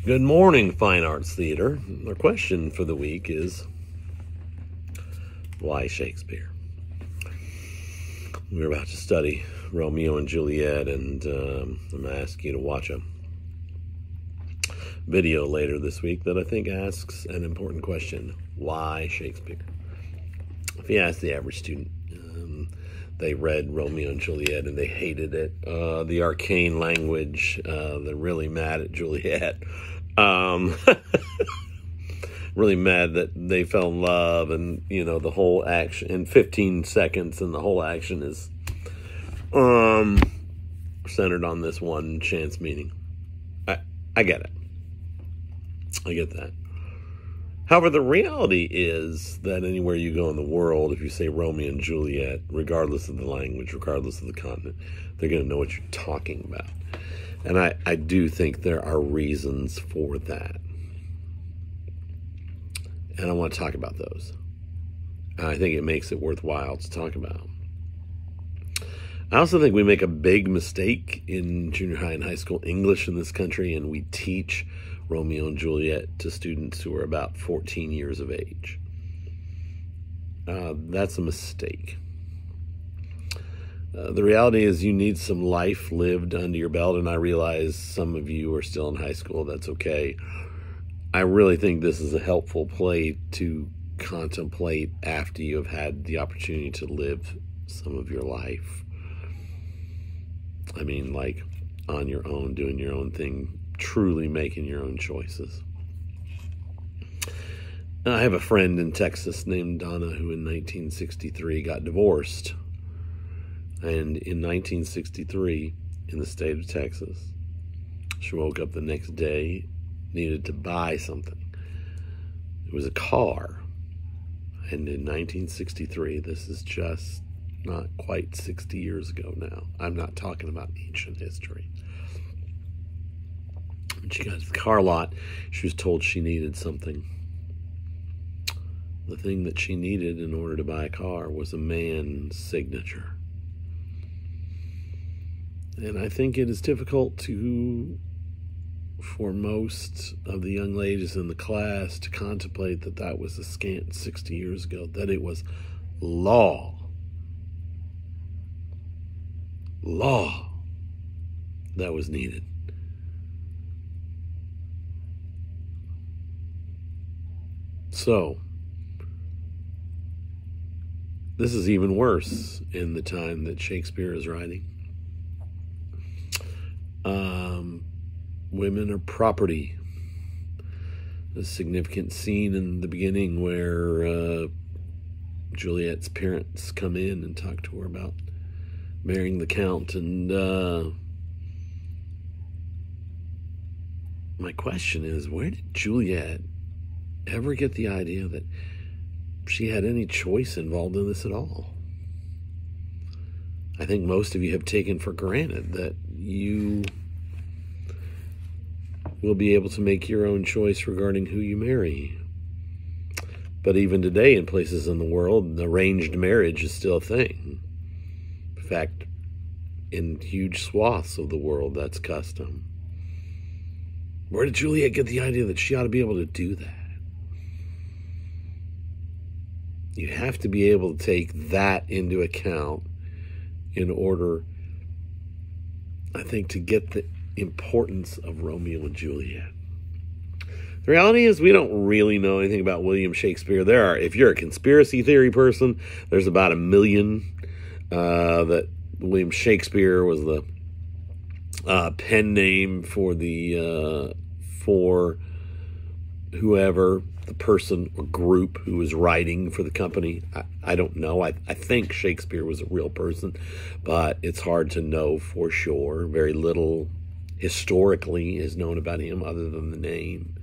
Good morning, Fine Arts Theater. Our question for the week is, why Shakespeare? We're about to study Romeo and Juliet, and I'm going to ask you to watch a video later this week that I think asks an important question. Why Shakespeare? If you ask the average student, they read Romeo and Juliet and they hated it. The arcane language, they're really mad at Juliet. Really mad that they fell in love, and the whole action in 15 seconds, and the whole action is centered on this one chance meeting. I get it. I get that. However, the reality is that anywhere you go in the world, if you say Romeo and Juliet, regardless of the language, regardless of the continent, they're going to know what you're talking about. And I do think there are reasons for that. And I want to talk about those. And I think it makes it worthwhile to talk about. I also think we make a big mistake in junior high and high school English in this country, and we teach Romeo and Juliet to students who are about 14 years of age. That's a mistake. The reality is you need some life lived under your belt, and I realize some of you are still in high school. That's okay. I really think this is a helpful play to contemplate after you have had the opportunity to live some of your life. I mean, like on your own, doing your own thing, truly making your own choices. I have a friend in Texas named Donna who in 1963 got divorced. And in 1963, in the state of Texas, she woke up the next day, needed to buy something. It was a car. And in 1963, this is just not quite 60 years ago now. I'm not talking about ancient history. When she got to the car lot, she was told she needed something. The thing that she needed in order to buy a car was a man's signature. And I think it is difficult for most of the young ladies in the class to contemplate that that was a scant 60 years ago, that it was law that was needed. So, this is even worse in the time that Shakespeare is writing. Women are property. A significant scene in the beginning where Juliet's parents come in and talk to her about marrying the Count. And my question is, where did Juliet ever get the idea that she had any choice involved in this at all? I think most of you have taken for granted that you will be able to make your own choice regarding who you marry. But even today, in places in the world, arranged marriage is still a thing. In fact, in huge swaths of the world, that's custom. Where did Juliet get the idea that she ought to be able to do that? You have to be able to take that into account in order, I think, to get the importance of Romeo and Juliet. The reality is we don't really know anything about William Shakespeare. If you're a conspiracy theory person, there's about 1 million that William Shakespeare was the pen name for whoever the person or group who was writing for the company. I don't know. I think Shakespeare was a real person, but it's hard to know for sure. Very little historically is known about him other than the name.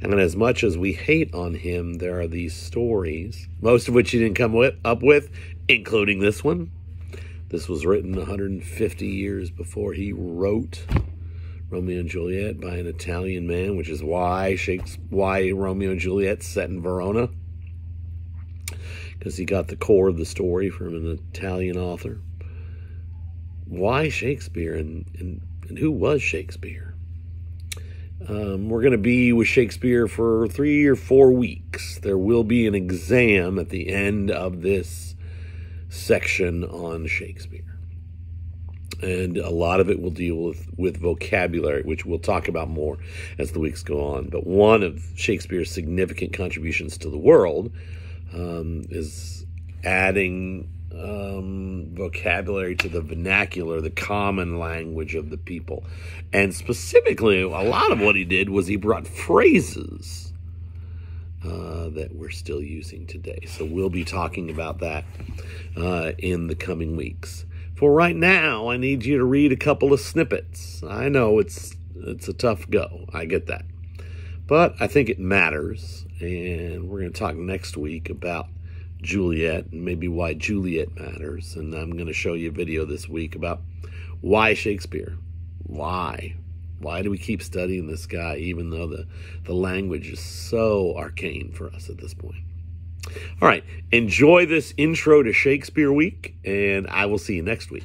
And as much as we hate on him, there are these stories, most of which he didn't come up with, including this one. This was written 150 years before he wrote Romeo and Juliet by an Italian man, which is why Romeo and Juliet's set in Verona, because he got the core of the story from an Italian author. Why Shakespeare, and who was Shakespeare? We're going to be with Shakespeare for 3 or 4 weeks. There will be an exam at the end of this section on Shakespeare. And a lot of it will deal with vocabulary, which we'll talk about more as the weeks go on. But one of Shakespeare's significant contributions to the world is adding vocabulary to the vernacular, the common language of the people. And specifically, a lot of what he did was he brought phrases that we're still using today. So we'll be talking about that in the coming weeks. For right now, I need you to read a couple of snippets. I know it's a tough go. I get that. But I think it matters. And we're going to talk next week about Juliet and maybe why Juliet matters. And I'm going to show you a video this week about why Shakespeare. Why? Why do we keep studying this guy even though the language is so arcane for us at this point? All right, enjoy this intro to Shakespeare week, and I will see you next week.